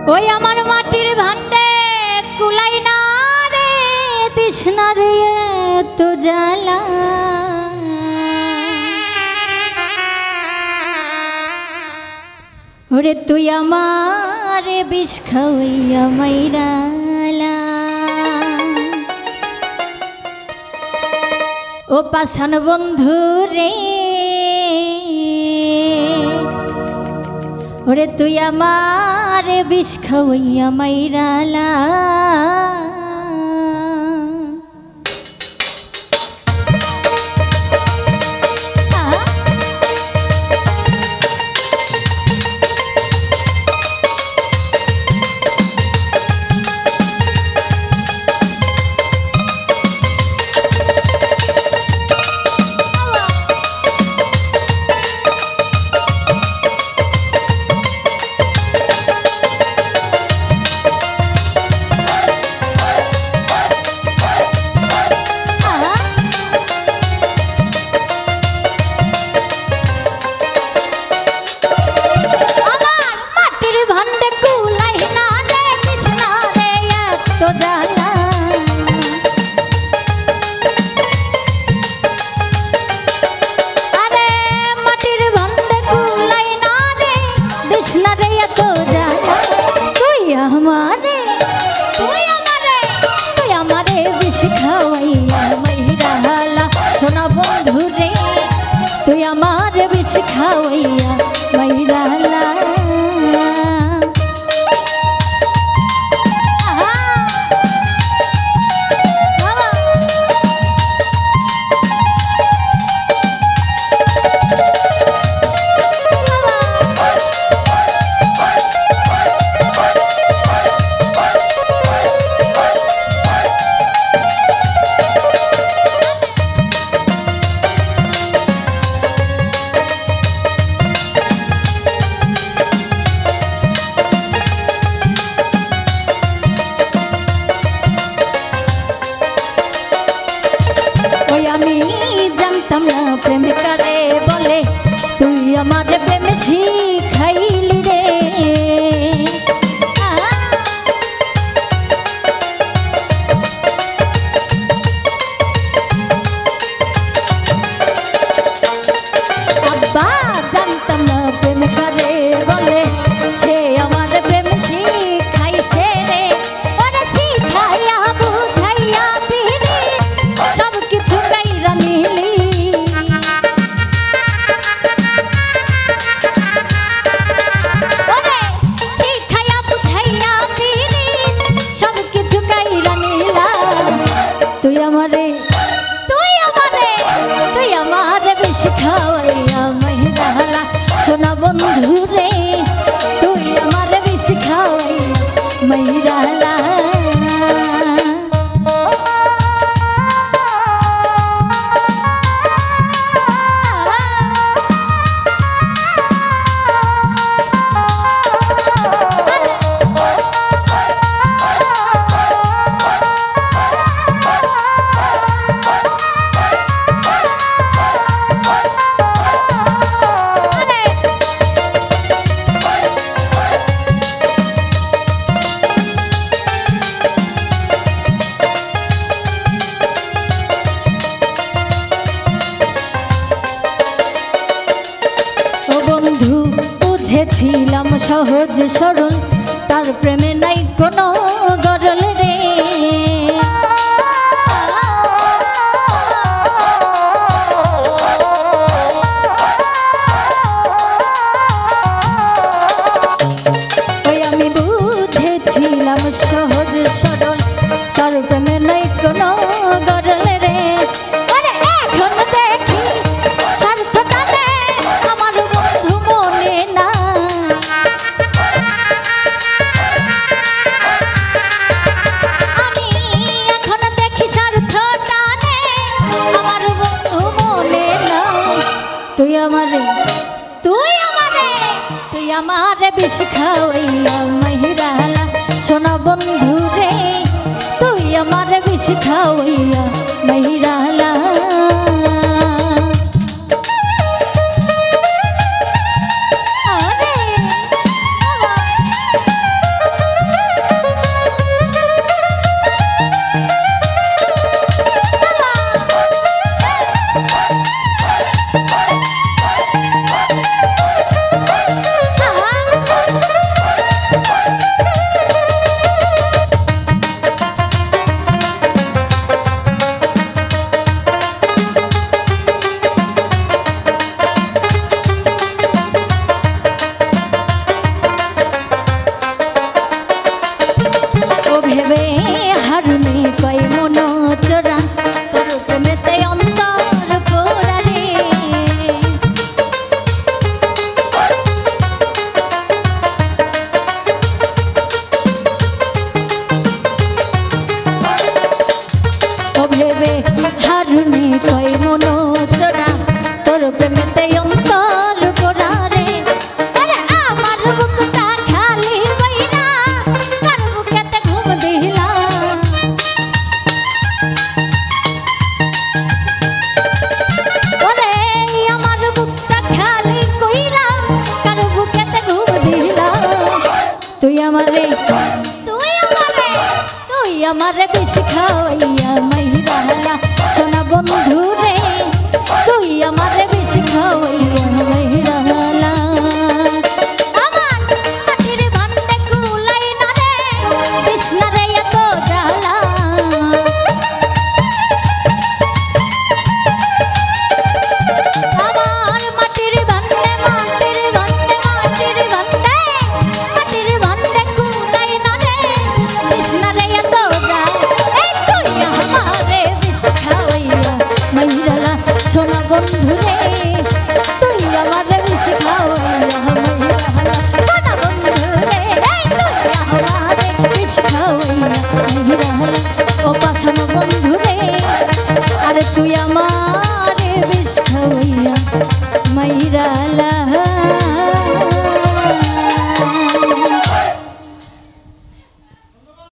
ওই আমার মাটির ভান্ডে কুলাই না রে তৃষ্ণা রে তো জ্বালা ওরে তুই আমার বিষ খাওয়াইয়া মাইরালা ও পাষাণ বন্ধু রে ওরে তুই আমার বিষ খাওয়াইয়া মাইরালা खावैया मैराला प्रेम करे बोले तुई हमारे प्रेम शिखाइली रे अब्बा जानतम ना प्रेम करे बोले से हमारे प्रेम शिखाइছে रे ओरे शिखाया बुझाइया पीरी सब किछु कइरा नीली सोना बंधु रे तुई हमारे विष खावैया मैराला ছিলাম সহজ সরল তার প্রেমে নাই কোনো গরল রে ওই আমি বুঝেছিলাম সহজ সরল তার প্রেমে নাই কোনো গরল রে এখন দেখি স্বার্থটাতে আমার বন্ধু মনে না তুই আমারে বিষ খাওয়াইয়া মাইরালা সোনা বন্ধু রে তুই আমারে বিষ খাওয়াইয়া মাইরালা আমারে বিষ খাওয়াইয়া মাইরালা সোনা বন্ধু রে তুই আমারে বিষ খাওয়াইয়া মাইরালা আমার মাটির ভান্ডে কুলাই না রে কৃষ্ণ রে এত জ্বালা আমার মাটির ভান্ডে কুলাই না রে কৃষ্ণ রে এত জ্বালা এই তুই আমারে বিষ খাওয়াইয়া মাইরালা সোনা বন্ধু রে তুই আমারে বিষ খাওয়াইয়া মাইরালা সোনা বন্ধু রে তুই আমারে বিষ খাওয়াইয়া মাইরালা ও পাশানো বন্ধু রে আরে তুই আমার